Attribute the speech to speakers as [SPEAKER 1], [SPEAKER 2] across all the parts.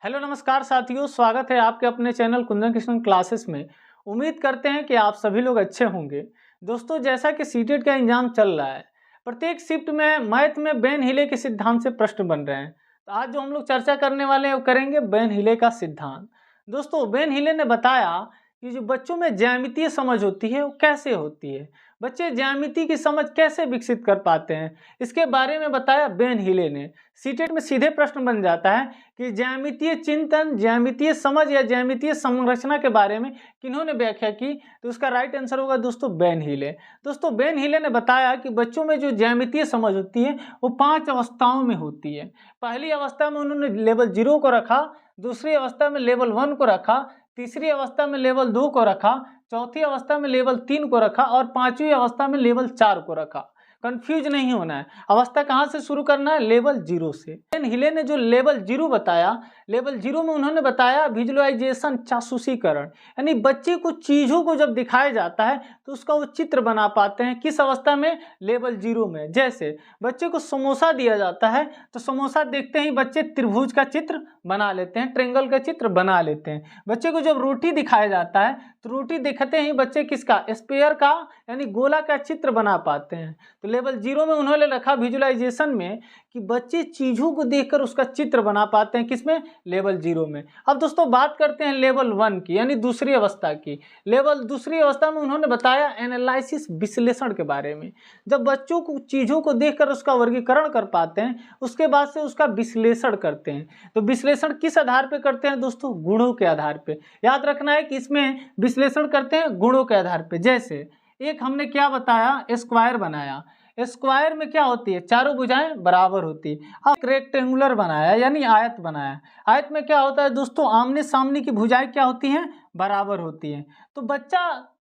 [SPEAKER 1] Hello नमस्कार साथियों, स्वागत है आपके अपने चैनल कुंदन कृष्ण क्लासेस में। उम्मीद करते हैं कि आप सभी लोग अच्छे होंगे। दोस्तों, जैसा कि सीटेट का एग्जाम चल रहा है, प्रत्येक शिफ्ट में मैथ में बेन हिले के सिद्धांत से प्रश्न बन रहे हैं। तो आज जो हम लोग चर्चा करने वाले हैं वो करेंगे बेन हिले का सिद्धांत। दोस्तों, बेन हिले ने बताया कि जो बच्चों में ज्यामितीय समझ होती है वो कैसे होती है, बच्चे ज्यामिति की समझ कैसे विकसित कर पाते हैं, इसके बारे में बताया बेन हिले ने। सीटेट में सीधे प्रश्न बन जाता है कि ज्यामितीय चिंतन, ज्यामितीय समझ या ज्यामितीय संरचना के बारे में किन्होंने व्याख्या की, तो उसका राइट आंसर होगा दोस्तों बेन हिले। दोस्तों, बेन हिले ने बताया कि बच्चों में जो ज्यामितीय समझ होती है वो 5 अवस्थाओं में होती है। पहली अवस्था में उन्होंने लेवल 0 को रखा, दूसरी अवस्था में लेवल 1 को रखा, तीसरी अवस्था में लेवल 2 को रखा, चौथी अवस्था में लेवल 3 को रखा और पांचवी अवस्था में लेवल 4 को रखा। कंफ्यूज नहीं होना है, अवस्था कहाँ से शुरू करना है, लेवल 0 से। बेन हिले ने जो लेवल 0 बताया, लेवल 0 में उन्होंने बताया विजुअलाइजेशन, चाक्षुषीकरण, यानी बच्चे को चीजों को जब दिखाया जाता है तो उसका वो चित्र बना पाते हैं। किस अवस्था में, लेवल 0 में। जैसे बच्चे को समोसा दिया जाता है तो समोसा देखते ही बच्चे त्रिभुज का चित्र बना लेते हैं, ट्रेंगल का चित्र बना लेते हैं। बच्चे को जब रोटी दिखाया जाता है तो रोटी देखते ही बच्चे किसका, स्पेयर का यानी गोला का चित्र बना पाते हैं। तो लेवल 0 में उन्होंने रखा विजुअलाइजेशन में कि बच्चे चीजों को देखकर उसका चित्र बना पाते हैं। किसमें, लेवल 0 में। अब दोस्तों बात करते हैं लेवल 1 की, यानी दूसरी अवस्था की। दूसरी अवस्था में उन्होंने बताया एनालिसिस, विश्लेषण के बारे में। जब बच्चों को चीजों को देखकर उसका वर्गीकरण कर पाते हैं, उसके बाद से उसका विश्लेषण करते हैं। तो विश्लेषण किस आधार पर करते हैं दोस्तों, गुणों के आधार पर। याद रखना है कि इसमें विश्लेषण करते हैं गुणों के आधार पर। जैसे एक हमने क्या बताया, स्क्वायर बनाया। स्क्वायर में क्या होती है, चारों भुजाएं बराबर होती है। अब रेक्टेंगुलर बनाया यानी आयत बनाया। आयत में क्या होता है दोस्तों, आमने सामने की भुजाएं क्या होती हैं, बराबर होती हैं। तो बच्चा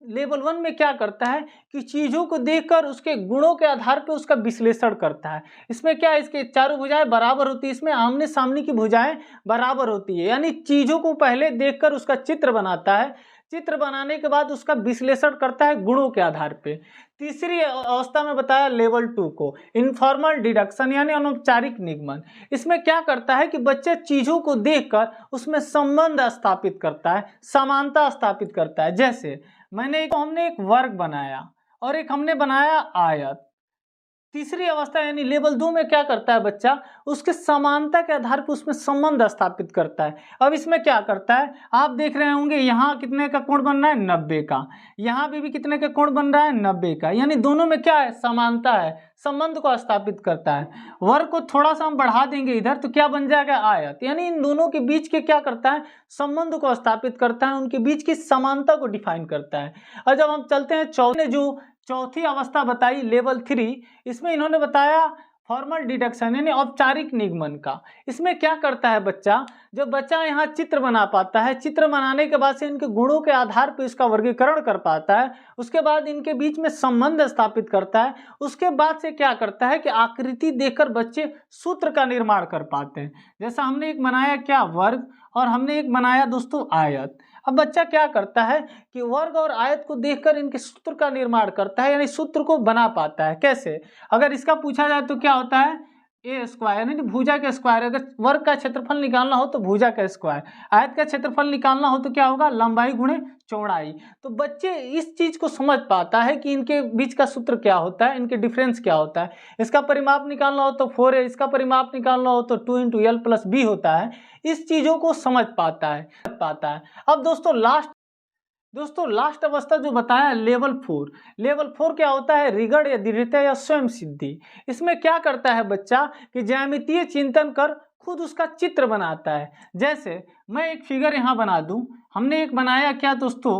[SPEAKER 1] लेवल 1 में क्या करता है कि चीजों को देखकर उसके गुणों के आधार पर उसका विश्लेषण करता है। इसमें क्या है, इसके चारों भुजाएं बराबर होती है, इसमें आमने सामने की भुजाएं बराबर होती है, यानी चीजों को पहले देखकर उसका चित्र बनाता है। चित्र बनाने के बाद उसका विश्लेषण करता है गुणों के आधार पे। तीसरी अवस्था में बताया लेवल 2 को, इनफॉर्मल डिडक्शन यानी अनौपचारिक निगमन। इसमें क्या करता है कि बच्चे चीजों को देखकर उसमें संबंध स्थापित करता है, समानता स्थापित करता है। जैसे हमने एक वर्ग बनाया और एक हमने बनाया आयत। तीसरी अवस्था यानी लेवल 2 में क्या करता है बच्चा, उसके समानता के आधार पर उसमें संबंध स्थापित करता है। अब इसमें क्या करता है, आप देख रहे होंगे यहाँ कितने का कोण बन रहा है, 90 का। यहाँ भी कितने का कोण बन रहा है, 90 का। यानी दोनों में क्या है, समानता है, संबंध को स्थापित करता है। वर्ग को थोड़ा सा हम बढ़ा देंगे इधर तो क्या बन जाएगा, आयत। यानी इन दोनों के बीच के क्या करता है, संबंध को स्थापित करता है, उनके बीच की समानता को डिफाइन करता है। और जब हम चलते हैं चौथी अवस्था बताई लेवल 3, इसमें इन्होंने बताया फॉर्मल डिडक्शन यानी औपचारिक निगमन का। इसमें क्या करता है बच्चा, जब बच्चा यहाँ चित्र बना पाता है, चित्र बनाने के बाद से इनके गुणों के आधार पर इसका वर्गीकरण कर पाता है, उसके बाद इनके बीच में संबंध स्थापित करता है, उसके बाद से क्या करता है कि आकृति देखकर बच्चे सूत्र का निर्माण कर पाते हैं। जैसा हमने एक बनाया क्या, वर्ग, और हमने एक बनाया दोस्तों आयत। अब बच्चा क्या करता है कि वर्ग और आयत को देखकर इनके सूत्र का निर्माण करता है, यानी सूत्र को बना पाता है। कैसे, अगर इसका पूछा जाए तो क्या होता है, ए स्क्वायर यानी भुजा का स्क्वायर। अगर वर्ग का क्षेत्रफल निकालना हो तो भुजा का स्क्वायर, आयत का क्षेत्रफल निकालना हो तो क्या होगा, लंबाई गुणे चौड़ाई। तो बच्चे इस चीज को समझ पाता है कि इनके बीच का सूत्र क्या होता है, इनके डिफरेंस क्या होता है। इसका परिमाप निकालना हो तो 4 है, इसका परिमाप निकालना हो तो 2 × L + B होता है। इस चीजों को समझ पाता है। अब दोस्तों लास्ट अवस्था जो बताया लेवल 4। लेवल 4 क्या होता है, ऋगण या दृढ़ता या स्वयं सिद्धि। इसमें क्या करता है बच्चा कि ज्यामितीय चिंतन कर खुद उसका चित्र बनाता है। जैसे मैं एक फिगर यहाँ बना दूं, हमने एक बनाया क्या दोस्तों,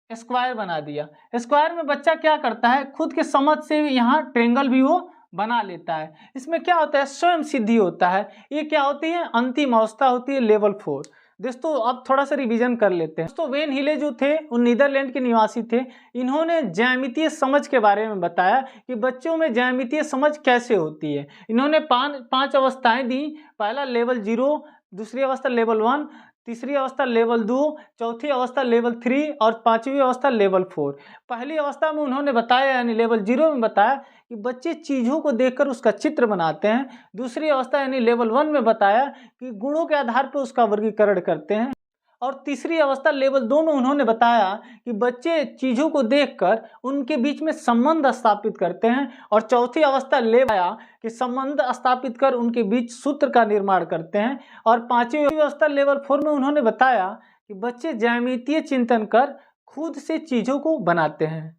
[SPEAKER 1] स्क्वायर बना दिया। स्क्वायर में बच्चा क्या करता है, खुद के समझ से यहाँ ट्रेंगल भी वो बना लेता है। इसमें क्या होता है, स्वयं सिद्धि होता है। ये क्या होती है, अंतिम अवस्था होती है लेवल 4। दोस्तों अब थोड़ा सा रिवीजन कर लेते हैं। दोस्तों बेन हिले जो थे वो नीदरलैंड के निवासी थे। इन्होंने ज्यामितीय समझ के बारे में बताया कि बच्चों में ज्यामितीय समझ कैसे होती है। इन्होंने पांच अवस्थाएं दी। पहला लेवल 0, दूसरी अवस्था लेवल 1, तीसरी अवस्था लेवल 2, चौथी अवस्था लेवल 3 और पांचवी अवस्था लेवल 4। पहली अवस्था में उन्होंने बताया यानी लेवल 0 में बताया कि बच्चे चीज़ों को देखकर उसका चित्र बनाते हैं। दूसरी अवस्था यानी लेवल 1 में बताया कि गुणों के आधार पर उसका वर्गीकरण करते हैं। और तीसरी अवस्था लेवल 2 में उन्होंने बताया कि बच्चे चीज़ों को देखकर उनके बीच में संबंध स्थापित करते हैं। और चौथी अवस्था आया कि संबंध स्थापित कर उनके बीच सूत्र का निर्माण करते हैं। और पांचवी अवस्था लेवल 4 में उन्होंने बताया कि बच्चे ज्यामितीय चिंतन कर खुद से चीज़ों को बनाते हैं।